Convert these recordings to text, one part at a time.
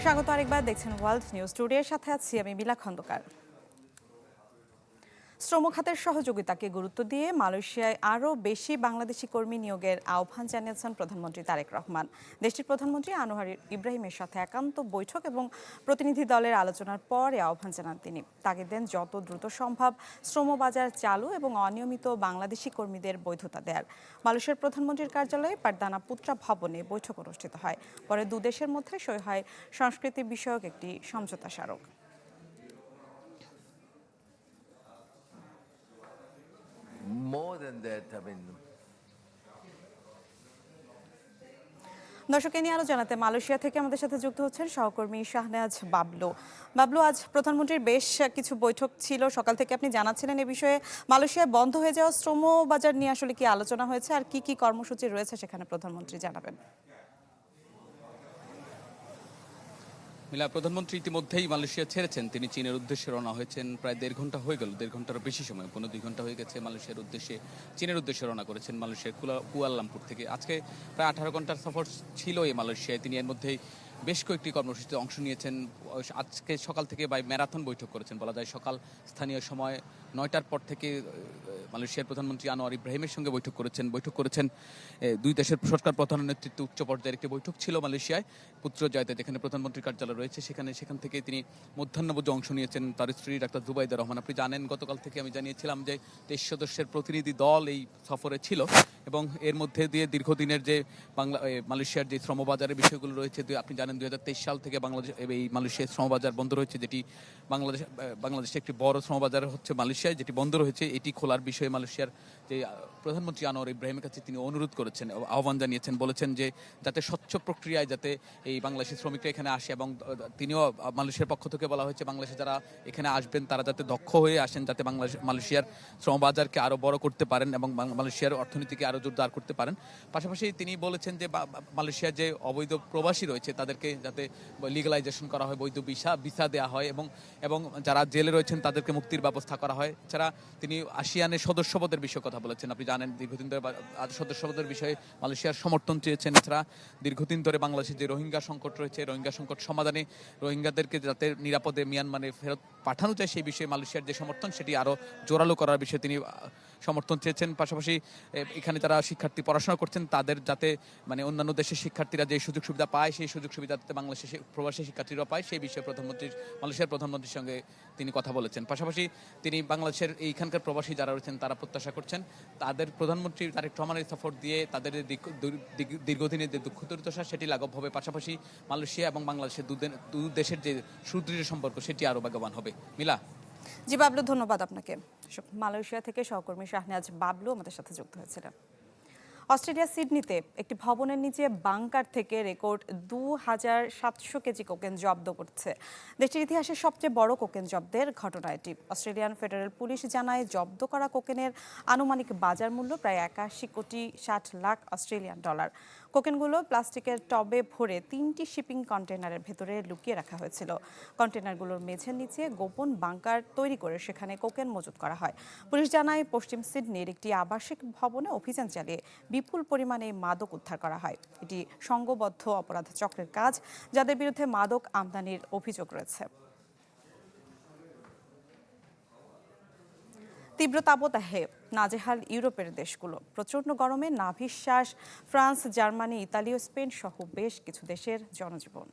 স্বাগত আরেকবার দেখছেন ওয়ার্ল্ড নিউজ টুডে, সাথে আছি আমি মিলা খন্দকার। শ্রম খাতের সহযোগিতাকে গুরুত্ব দিয়ে মালয়েশিয়ায় আরও বেশি বাংলাদেশি কর্মী নিয়োগের আহ্বান জানিয়েছেন প্রধানমন্ত্রী তারেক রহমান। দেশটির প্রধানমন্ত্রী আনোয়ার ইব্রাহিমের সাথে একান্ত বৈঠক এবং প্রতিনিধি দলের আলোচনার পর এ আহ্বান জানান তিনি। তাগিদ দেন যত দ্রুত সম্ভব শ্রমবাজার চালু এবং অনিয়মিত বাংলাদেশি কর্মীদের বৈধতা দেয়ার। মালয়েশিয়ার প্রধানমন্ত্রীর কার্যালয়ে পারদানা পুত্রা ভবনে বৈঠক অনুষ্ঠিত হয়। পরে দুদেশের মধ্যে সই হয় সংস্কৃতি বিষয়ক একটি সমঝোতা স্মারক। More than that, দর্শক, নিয়ে আরো জানাতে মালয়েশিয়া থেকে আমাদের সাথে যুক্ত হচ্ছেন সহকর্মী শাহনেওয়াজ বাবলু। বাবলু, আজ প্রধানমন্ত্রীর বেশ কিছু বৈঠক ছিল, সকাল থেকে আপনি জানাচ্ছিলেন এ বিষয়ে। মালয়েশিয়ায় বন্ধ হয়ে যাওয়া শ্রম বাজার নিয়ে আসলে কি আলোচনা হয়েছে, আর কি কি কর্মসূচি রয়েছে সেখানে প্রধানমন্ত্রী জানাবেন? মিলা, প্রধানমন্ত্রী ইতিমধ্যেই মালয়েশিয়া ছেড়েছেন। তিনি চীনের উদ্দেশ্যে রওনা হয়েছেন। প্রায় দেড় ঘন্টা হয়ে গেল, দেড় ঘন্টারও বেশি সময়, 2 ঘন্টা হয়ে গেছে মালয়েশিয়ার উদ্দেশ্যে, চীনের উদ্দেশ্যে রওনা করেছেন মালয়েশিয়ার কুয়ালালামপুর থেকে। আজকে প্রায় 18 ঘন্টার সফর ছিল এই মালয়েশিয়ায়। তিনি এর মধ্যেই বেশ কয়েকটি কর্মসূচিতে অংশ নিয়েছেন। আজকে সকাল থেকে ম্যারাথন বৈঠক করেছেন বলা যায়। সকাল স্থানীয় সময় 9টার পর থেকে মালয়েশিয়ার প্রধানমন্ত্রী আনোয়ার ইব্রাহিমের সঙ্গে বৈঠক করেছেন। দুই দেশের সরকার প্রধানের নেতৃত্বে উচ্চ পর্যায়ের একটি বৈঠক ছিল মালয়েশিয়ায় পুত্রজয়তে, যেখানে প্রধানমন্ত্রীর কার্যালয় রয়েছে। সেখান থেকে তিনি মধ্যাহ্নভোজে অংশ নিয়েছেন তার স্ত্রী ডাক্তার জুবাইদা রহমান। আপনি জানেন, গতকাল থেকে আমি জানিয়েছিলাম যে 23 সদস্যের প্রতিনিধি দল এই সফরে ছিল, এবং এর মধ্যে দিয়ে দীর্ঘদিনের যে মালয়েশিয়ার যে শ্রমবাজারের বিষয়গুলো রয়েছে। আপনি জানেন 2023 সাল থেকে এই মালয়েশিয়ার শ্রমবাজার বন্ধ রয়েছে, যেটি বাংলাদেশে একটি বড় শ্রমবাজার হচ্ছে মালয়েশিয়ায়, যেটি বন্ধ রয়েছে। এটি খোলার বিষয়ে মালয়েশিয়ার যে প্রধানমন্ত্রী আনোয়ার ইব্রাহিমের কাছে তিনি অনুরোধ করেছেন, আহ্বান জানিয়েছেন, বলেছেন যে যাতে স্বচ্ছ প্রক্রিয়ায় যাতে এই বাংলাদেশের শ্রমিকরা এখানে আসে, এবং তিনিও মালয়েশিয়ার পক্ষ থেকে বলা হয়েছে বাংলাদেশে যারা এখানে আসবেন তারা যাতে দক্ষ হয়ে আসেন, যাতে মালয়েশিয়ার শ্রমবাজারকে আরও বড় করতে পারেন এবং মালয়েশিয়ার অর্থনীতিকে আরও জোরদার করতে পারেন। পাশাপাশি তিনি বলেছেন যে মালয়েশিয়ার যে অবৈধ প্রবাসী রয়েছে তাদেরকে যাতে লিগালাইজেশন করা হয়, বৈধ ভিসা দেওয়া হয়, এবং যারা জেলে রয়েছেন তাদেরকে মুক্তির ব্যবস্থা করা হয়। এছাড়া তিনি আসিয়ানের সদস্যপদের বিষয়ে কথা বলেছেন। আপনি জানেন দীর্ঘদিন ধরে সদস্যপদের বিষয়ে মালয়েশিয়ার সমর্থন চেয়েছেন। এছাড়া দীর্ঘদিন ধরে বাংলাদেশে যে রোহিঙ্গা সংকট রয়েছে, রোহিঙ্গা সংকট সমাধানে রোহিঙ্গাদেরকে যাতে নিরাপদে মিয়ানমারে ফেরত পাঠানো যায় সেই বিষয়ে মালয়েশিয়ার যে সমর্থন সেটি আরও জোরালো করার বিষয়ে তিনি সমর্থন চেয়েছেন। পাশাপাশি এখানে যারা শিক্ষার্থী পড়াশোনা করছেন তাদের যাতে অন্যান্য দেশের শিক্ষার্থীরা যে সুযোগ সুবিধা পায় সেই সুযোগ সুবিধা যাতে বাংলাদেশের প্রবাসী শিক্ষার্থীরা পায় সেই বিষয়ে মালয়েশিয়ার প্রধানমন্ত্রীর সঙ্গে তিনি কথা বলেছেন। পাশাপাশি তিনি বাংলাদেশের এইখানকার প্রবাসী যারা রয়েছেন তারা প্রত্যাশা করছেন তাদের প্রধানমন্ত্রী তারেক রহমানের সফর দিয়ে তাদের দীর্ঘদিনের যে দুঃখ দুর্দশা সেটি লাঘব হবে। পাশাপাশি মালয়েশিয়া এবং বাংলাদেশের দু দেশের যে সুদৃঢ় সম্পর্ক সেটি আরও বেগবান হবে। মিলা। জি বাবলু, ধন্যবাদ আপনাকে। মালয়েশিয়া থেকে সহকর্মী শাহনেওয়াজ বাবলু আমাদের সাথে যুক্ত হয়েছিলেন। অস্ট্রেলিয়া সিডনিতে একটি ভবনের নিচে বাংকার থেকে রেকর্ড 2700 কেজি কোকেন জব্দ করছে। দেশটির ইতিহাসে সবচেয়ে বড় কোকেন জব্দের ঘটনা এটি। অস্ট্রেলিয়ান ফেডারেল পুলিশ জানায় জব্দ করা কোকেনের আনুমানিক বাজার মূল্য প্রায় 81 কোটি 60 লাখ অস্ট্রেলিয়ান ডলার। কোকেনগুলো প্লাস্টিকের টবে ভরে 3টি শিপিং কন্টেনারের ভেতরে লুকিয়ে রাখা হয়েছিল। কন্টেনারগুলোর মেঝের নিচে গোপন বাংকার তৈরি করে সেখানে কোকেন মজুত করা হয়। পুলিশ জানায় পশ্চিম সিডনির একটি আবাসিক ভবনে অভিযান চালিয়ে বিপুল পরিমাণে মাদক উদ্ধার করা হয়। এটি সংঘবদ্ধ অপরাধ চক্রের কাজ, যাদের বিরুদ্ধে মাদক আমদানির অভিযোগ রয়েছে। তীব্র তাপদাহে নাজেহাল ইউরোপের দেশগুলো। প্রচণ্ড গরমে নাভিশ্বাস ফ্রান্স, জার্মানি, ইতালি ও স্পেন সহ বেশ কিছু দেশের জনজীবন।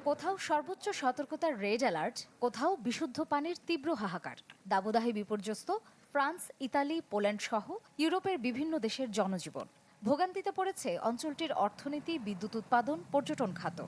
কোথাও সর্বোচ্চ সতর্কতার রেড অ্যালার্ট, কোথাও বিশুদ্ধ পানির তীব্র হাহাকার। দাবদাহে বিপর্যস্ত ফ্রান্স, ইতালি, পোল্যান্ড সহ ইউরোপের বিভিন্ন দেশের জনজীবন। ভোগান্তিতে পড়েছে অঞ্চলটির অর্থনীতি, বিদ্যুৎ উৎপাদন, পর্যটন খাত।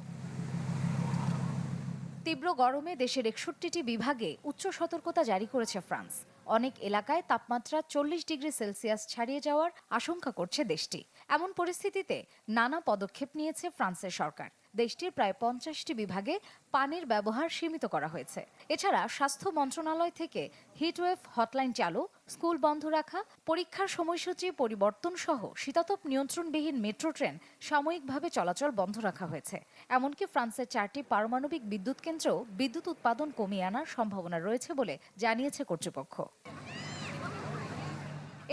তীব্র গরমে দেশের 61টি বিভাগে উচ্চ সতর্কতা জারি করেছে ফ্রান্স। অনেক এলাকায় তাপমাত্রা 40 ডিগ্রি সেলসিয়াস ছাড়িয়ে যাওয়ার আশঙ্কা করছে দেশটি। এমন পরিস্থিতিতে নানা পদক্ষেপ নিয়েছে ফ্রান্সের সরকার। দেশটির প্রায় 50টি বিভাগে পানির ব্যবহার সীমিত করা হয়েছে। এছাড়া স্বাস্থ্য মন্ত্রণালয় থেকে হিটওয়েভ হটলাইন চালু, স্কুল বন্ধ রাখা, পরীক্ষার সময়সূচি পরিবর্তন সহ শীতাতপ নিয়ন্ত্রণবিহীন মেট্রো ট্রেন সাময়িকভাবে চলাচল বন্ধ রাখা হয়েছে। এমনকি ফ্রান্সের 4টি পারমাণবিক বিদ্যুৎ কেন্দ্রেও বিদ্যুৎ উৎপাদন কমিয়ে আনার সম্ভাবনা রয়েছে বলে জানিয়েছে কর্তৃপক্ষ।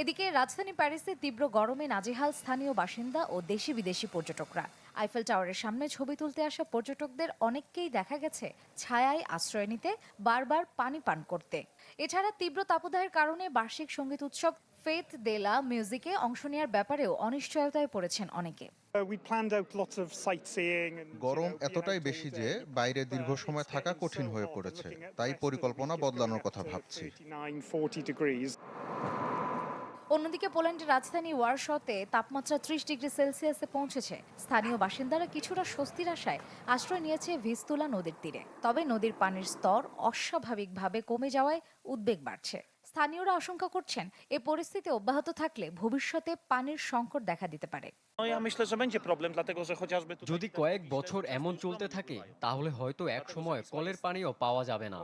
এদিকে রাজধানী প্যারিসে তীব্র গরমে নাজেহাল স্থানীয় বাসিন্দা ও দেশি বিদেশি পর্যটকরা। আইফেল টাওয়ারের সামনে ছবি তুলতে আসা পর্যটকদের অনেককেই দেখা গেছে ছায়ায় আশ্রয় নিতে, বারবার পানি পান করতে। এছাড়া তীব্র তাপদাহের কারণে বার্ষিক সঙ্গীত উৎসব ফেথ দেলা মিউজিকে অংশ নেওয়ার ব্যাপারেও অনিশ্চয়তায় পড়েছেন অনেকে। গরম এতটাই বেশি যে বাইরে দীর্ঘ সময় থাকা কঠিন হয়ে পড়েছে, তাই পরিকল্পনা বদলানোর কথা ভাবছি। অন্যদিকে পোল্যান্ডের রাজধানী ওয়ারশতে তাপমাত্রা 30 ডিগ্রি সেলসিয়াসে পৌঁছেছে। স্থানীয় বাসিন্দারা কিছুটা স্বস্তির আশায় আশ্রয় নিয়েছে ভিস্তুলা নদীর তীরে। তবে নদীর পানির স্তর অস্বাভাবিকভাবে কমে যাওয়ায় উদ্বেগ বাড়ছে। স্থানীয়রা আশঙ্কা করছেন এ পরিস্থিতি অব্যাহত থাকলে ভবিষ্যতে পানির সংকট দেখা দিতে পারে। যদি কয়েক বছর এমন চলতে থাকে তাহলে হয়তো এক সময় কলের পানিও পাওয়া যাবে না।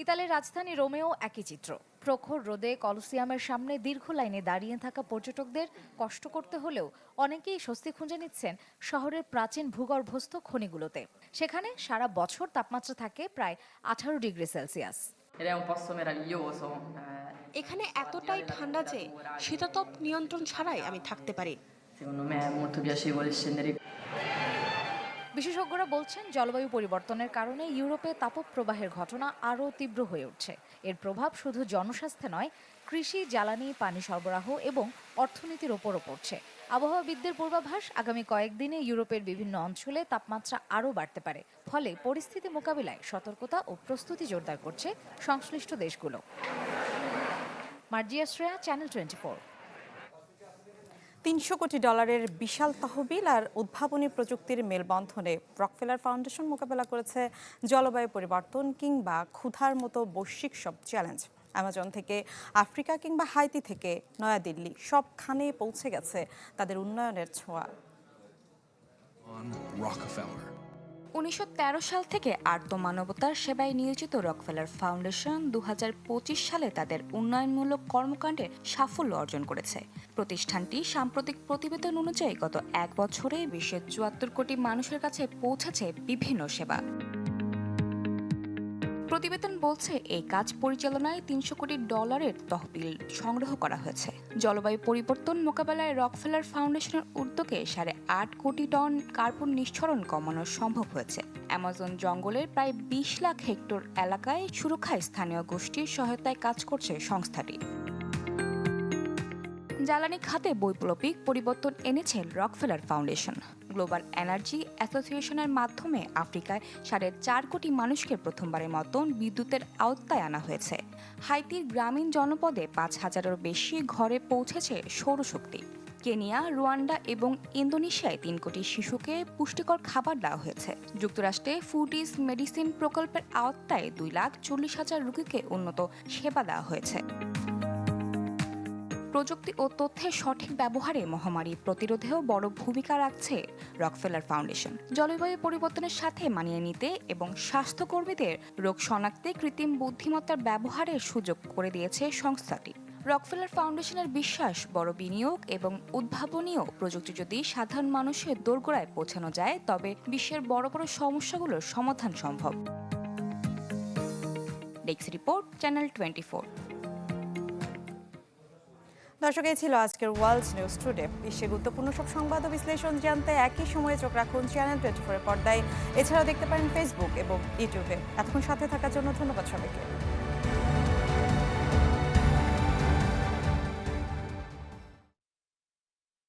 ইতালির রাজধানী রোমেও একই চিত্র। প্রখর রোদে কলোসিয়ামের সামনে দীর্ঘ লাইনে দাঁড়িয়ে থাকা পর্যটকদের কষ্ট করতে হলেও অনেকেই স্বস্তি খুঁজে নিচ্ছেন শহরের প্রাচীন ভূগর্ভস্থ খনিগুলোতে। সেখানে সারা বছর তাপমাত্রা থাকে প্রায় 18 ডিগ্রি সেলসিয়াস। এখানে এতটাই ঠান্ডা যে শীতাতপ নিয়ন্ত্রণ ছাড়াই আমি থাকতে পারি। বিশেষজ্ঞরা বলছেন জলবায়ু পরিবর্তনের কারণে ইউরোপে তাপপ্রবাহের ঘটনা আরও তীব্র হয়ে উঠছে। এর প্রভাব শুধু জনস্বাস্থ্যে নয়, কৃষি, জ্বালানি, পানি সরবরাহ এবং অর্থনীতির ওপরও পড়ছে। আবহাওয়াবিদদের পূর্বাভাস, আগামী কয়েকদিনে ইউরোপের বিভিন্ন অঞ্চলে তাপমাত্রা আরও বাড়তে পারে। ফলে পরিস্থিতি মোকাবিলায় সতর্কতা ও প্রস্তুতি জোরদার করছে সংশ্লিষ্ট দেশগুলো। মার্জিয়া শ্রেয়া, চ্যানেল 24। $300 কোটি বিশাল তহবিল আর উদ্ভাবনী প্রযুক্তির মেলবন্ধনে রকফেলার ফাউন্ডেশন মোকাবেলা করেছে জলবায়ু পরিবর্তন কিংবা ক্ষুধার মতো বৈশ্বিক সব চ্যালেঞ্জ। অ্যামাজন থেকে আফ্রিকা কিংবা হাইতি থেকে নয়াদিল্লি, সবখানে পৌঁছে গেছে তাদের উন্নয়নের ছোঁয়া। 1913 সাল থেকে আর্তমানবতার সেবায় নিয়োজিত রকফেলার ফাউন্ডেশন 2025 সালে তাদের উন্নয়নমূলক কর্মকাণ্ডে সাফল্য অর্জন করেছে। প্রতিষ্ঠানটি সাম্প্রতিক প্রতিবেদন অনুযায়ী গত 1 বছরে বিশ্বের 74 কোটি মানুষের কাছে পৌঁছেছে বিভিন্ন সেবা। প্রতিবেদন বলছে এই কাজ পরিচালনায় $300 কোটি তহবিল সংগ্রহ করা হয়েছে। জলবায়ু পরিবর্তন মোকাবেলায় রকফেলার ফাউন্ডেশনের উদ্যোগে 8.5 কোটি টন কার্বন নিঃসরণ কমানো সম্ভব হয়েছে। অ্যামাজন জঙ্গলের প্রায় 20 লাখ হেক্টর এলাকায় সুরক্ষায় স্থানীয় গোষ্ঠীর সহায়তায় কাজ করছে সংস্থাটি। জ্বালানি খাতে বৈপ্লবিক পরিবর্তন এনেছে রকফেলার ফাউন্ডেশন। গ্লোবাল এনার্জি অ্যাসোসিয়েশনের মাধ্যমে আফ্রিকায় 4.5 কোটি মানুষকে প্রথমবারের মতন বিদ্যুতের আওতায় আনা হয়েছে। হাইতির গ্রামীণ জনপদে 5,000-এরও বেশি ঘরে পৌঁছেছে সৌরশক্তি। কেনিয়া, রুয়ান্ডা এবং ইন্দোনেশিয়ায় 3 কোটি শিশুকে পুষ্টিকর খাবার দেওয়া হয়েছে। যুক্তরাষ্ট্রে ফুড ইজ মেডিসিন প্রকল্পের আওতায় 2,40,000 রোগীকে উন্নত সেবা দেওয়া হয়েছে। প্রযুক্তি ও তথ্যের সঠিক ব্যবহারে মহামারী প্রতিরোধেও বড় ভূমিকা রাখছে রকফেলার ফাউন্ডেশন। জলবায়ু পরিবর্তনের সাথে মানিয়ে নিতে এবং স্বাস্থ্যকর্মীদের রোগ শনাক্তে কৃত্রিম বুদ্ধিমত্তার ব্যবহারের সুযোগ করে দিয়েছে সংস্থাটি। রকফেলার ফাউন্ডেশনের বিশ্বাস, বড় বিনিয়োগ এবং উদ্ভাবনীয় প্রযুক্তি যদি সাধারণ মানুষের দোরগোড়ায় পৌঁছানো যায় তবে বিশ্বের বড় বড় সমস্যাগুলোর সমাধান সম্ভব। Desk report, channel 24। দর্শক, এই ছিল আজকের ওয়ার্ল্ড নিউজ টুডে। বিশ্বের গুরুত্বপূর্ণ সব সংবাদ ও বিশ্লেষণ জানতে একই সময়ে চোখ রাখুন চ্যানেল 24 এর পর্দায়। এছাড়াও দেখতে পারেন ফেসবুক এবং ইউটিউবে। এতক্ষণ সাথে থাকার জন্য ধন্যবাদ সবাইকে।